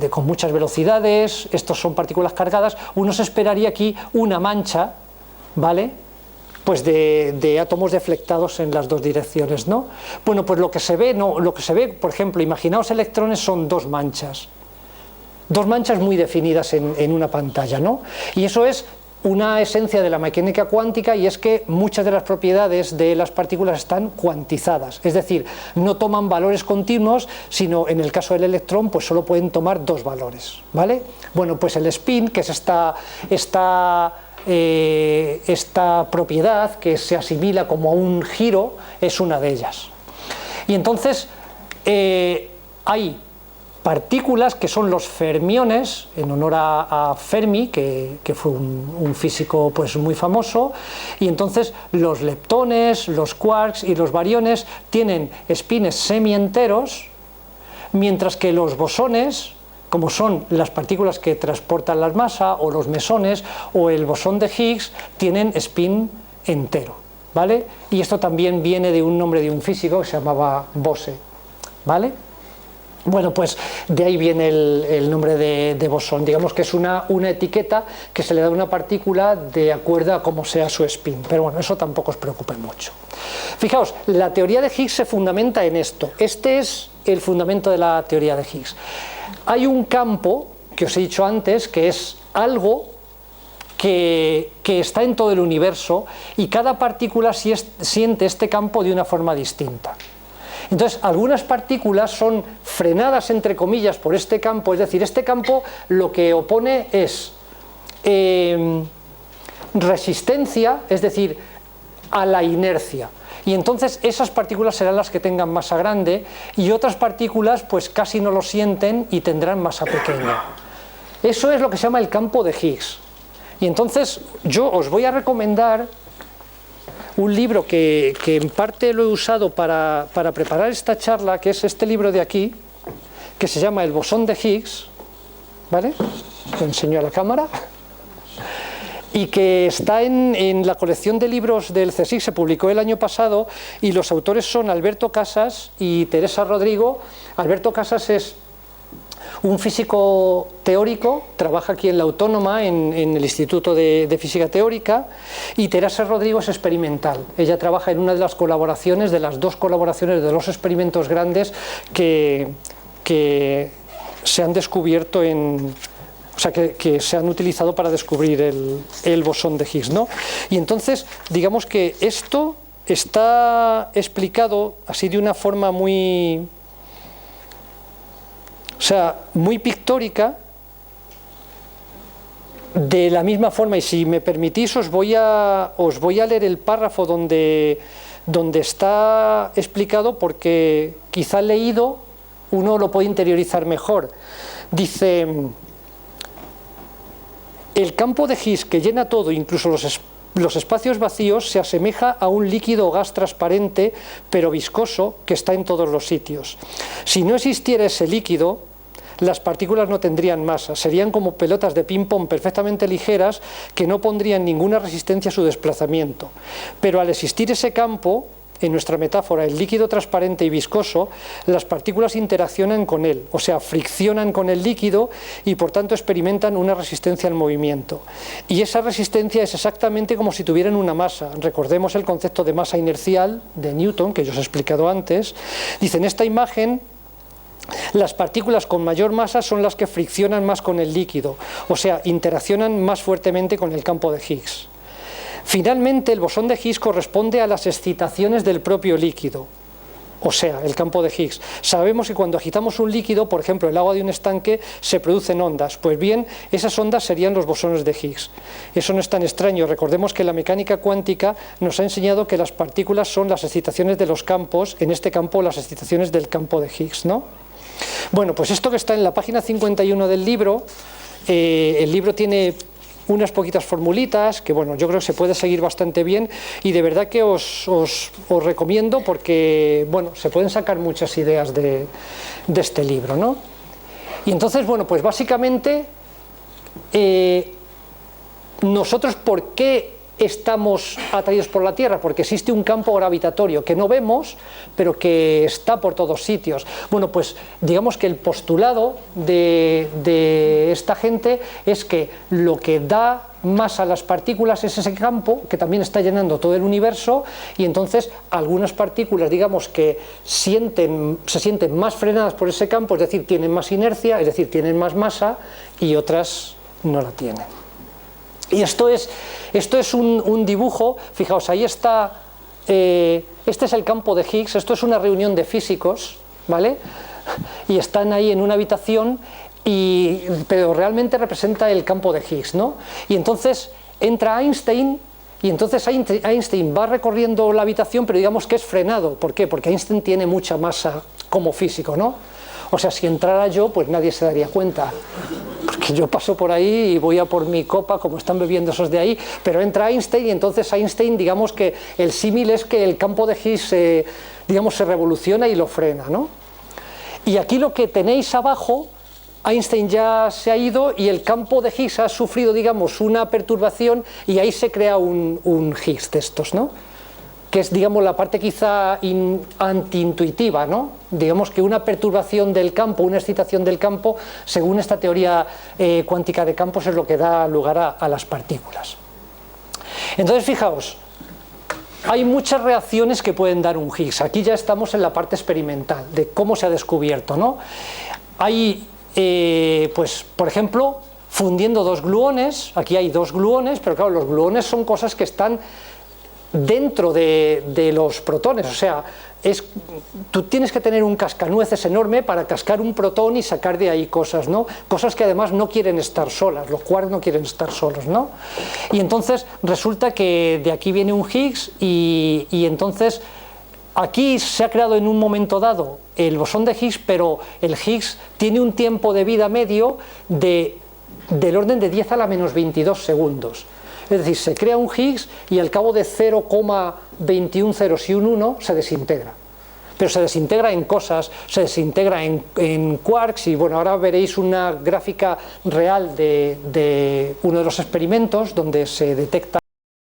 con muchas velocidades, estos son partículas cargadas, uno se esperaría aquí una mancha, ¿vale?, pues de átomos deflectados en las dos direcciones, ¿no? Bueno, pues lo que se ve, por ejemplo, imaginaos electrones son dos manchas muy definidas en una pantalla, ¿no? Y eso es una esencia de la mecánica cuántica, y es que muchas de las propiedades de las partículas están cuantizadas, es decir, no toman valores continuos, sino en el caso del electrón pues solo pueden tomar dos valores, ¿vale? Bueno, pues el spin, que es esta propiedad que se asimila como a un giro, es una de ellas. Y entonces hay partículas que son los fermiones, en honor a Fermi, que fue un físico pues muy famoso, y entonces los leptones, los quarks y los bariones tienen espines semienteros, mientras que los bosones, como son las partículas que transportan la masa, o los mesones, o el bosón de Higgs, tienen spin entero, ¿vale? Y esto también viene de un nombre de un físico que se llamaba Bose, ¿vale? Bueno, pues de ahí viene el nombre de bosón. Digamos que es una etiqueta que se le da a una partícula de acuerdo a cómo sea su spin, pero bueno, eso tampoco os preocupe mucho. Fijaos, la teoría de Higgs se fundamenta en esto. Este es el fundamento de la teoría de Higgs. Hay un campo, que os he dicho antes, que es algo que está en todo el universo, y cada partícula siente este campo de una forma distinta. Entonces, algunas partículas son frenadas, entre comillas, por este campo, es decir, este campo lo que opone es resistencia, es decir, a la inercia. Y entonces esas partículas serán las que tengan masa grande, y otras partículas pues casi no lo sienten y tendrán masa pequeña. Eso es lo que se llama el campo de Higgs. Y entonces yo os voy a recomendar un libro que en parte lo he usado para preparar esta charla, que es este libro de aquí, que se llama El bosón de Higgs, ¿vale? Lo enseño a la cámara. Y que está en la colección de libros del CSIC, se publicó el año pasado, y los autores son Alberto Casas y Teresa Rodrigo. Alberto Casas es un físico teórico, trabaja aquí en la Autónoma, en el Instituto de Física Teórica, y Teresa Rodrigo es experimental. Ella trabaja en una de las colaboraciones, de las dos colaboraciones de los experimentos grandes que se han descubierto o sea, que se han utilizado para descubrir el bosón de Higgs, ¿no? Y entonces, digamos que esto está explicado así de una forma muy, muy pictórica, de la misma forma, y si me permitís os voy a leer el párrafo donde está explicado, porque quizá leído uno lo puede interiorizar mejor. Dice: el campo de Higgs que llena todo, incluso los espacios vacíos, se asemeja a un líquido gas transparente pero viscoso que está en todos los sitios. Si no existiera ese líquido, las partículas no tendrían masa, serían como pelotas de ping-pong perfectamente ligeras que no pondrían ninguna resistencia a su desplazamiento. Pero al existir ese campo, en nuestra metáfora, el líquido transparente y viscoso, las partículas interaccionan con él, o sea, friccionan con el líquido y por tanto experimentan una resistencia al movimiento. Y esa resistencia es exactamente como si tuvieran una masa. Recordemos el concepto de masa inercial de Newton, que yo os he explicado antes. Dice: en esta imagen, las partículas con mayor masa son las que friccionan más con el líquido, o sea, interaccionan más fuertemente con el campo de Higgs. Finalmente, el bosón de Higgs corresponde a las excitaciones del propio líquido, o sea, el campo de Higgs. Sabemos que cuando agitamos un líquido, por ejemplo el agua de un estanque, se producen ondas. Pues bien, esas ondas serían los bosones de Higgs. Eso no es tan extraño. Recordemos que la mecánica cuántica nos ha enseñado que las partículas son las excitaciones de los campos, en este campo las excitaciones del campo de Higgs, ¿no? Bueno, pues esto que está en la página 51 del libro, el libro tiene unas poquitas formulitas que, bueno, yo creo que se puede seguir bastante bien, y de verdad que os recomiendo, porque, bueno, se pueden sacar muchas ideas de este libro, ¿no? Y entonces, bueno, pues básicamente, nosotros, ¿por qué estamos atraídos por la Tierra? Porque existe un campo gravitatorio que no vemos, pero que está por todos sitios. Bueno, pues digamos que el postulado de esta gente es que lo que da masa a las partículas es ese campo que también está llenando todo el universo, y entonces algunas partículas, digamos, que se sienten más frenadas por ese campo, es decir, tienen más inercia, es decir, tienen más masa, y otras no la tienen. Y esto es un dibujo. Fijaos, ahí está, este es el campo de Higgs. Esto es una reunión de físicos, ¿vale? Y están ahí en una habitación, pero realmente representa el campo de Higgs, ¿no? Y entonces entra Einstein, y entonces Einstein va recorriendo la habitación, pero digamos que es frenado. ¿Por qué? Porque Einstein tiene mucha masa como físico, ¿no? O sea, si entrara yo, pues nadie se daría cuenta, porque yo paso por ahí y voy a por mi copa, como están bebiendo esos de ahí, pero entra Einstein, y entonces Einstein, digamos que el símil es que el campo de Higgs, digamos, se revoluciona y lo frena, ¿no? Y aquí lo que tenéis abajo, Einstein ya se ha ido y el campo de Higgs ha sufrido, digamos, una perturbación, y ahí se crea un Higgs de estos, ¿no? Que es, digamos, la parte quizá antiintuitiva, ¿no? Digamos que una perturbación del campo, una excitación del campo, según esta teoría cuántica de campos, es lo que da lugar a las partículas. Entonces, fijaos, hay muchas reacciones que pueden dar un Higgs. Aquí ya estamos en la parte experimental, de cómo se ha descubierto, ¿no? Hay, pues, por ejemplo, fundiendo dos gluones. Aquí hay dos gluones, pero claro, los gluones son cosas que están dentro de los protones, o sea, tú tienes que tener un cascanueces enorme para cascar un protón y sacar de ahí cosas, ¿no? Cosas que además no quieren estar solas, los quarks no quieren estar solos, ¿no? Y entonces resulta que de aquí viene un Higgs, y entonces aquí se ha creado en un momento dado el bosón de Higgs, pero el Higgs tiene un tiempo de vida medio del orden de 10 a la menos 22 segundos. Es decir, se crea un Higgs y al cabo de 0,21 ceros y un 1 se desintegra. Pero se desintegra en cosas, se desintegra en quarks, y bueno, ahora veréis una gráfica real de uno de los experimentos donde se detecta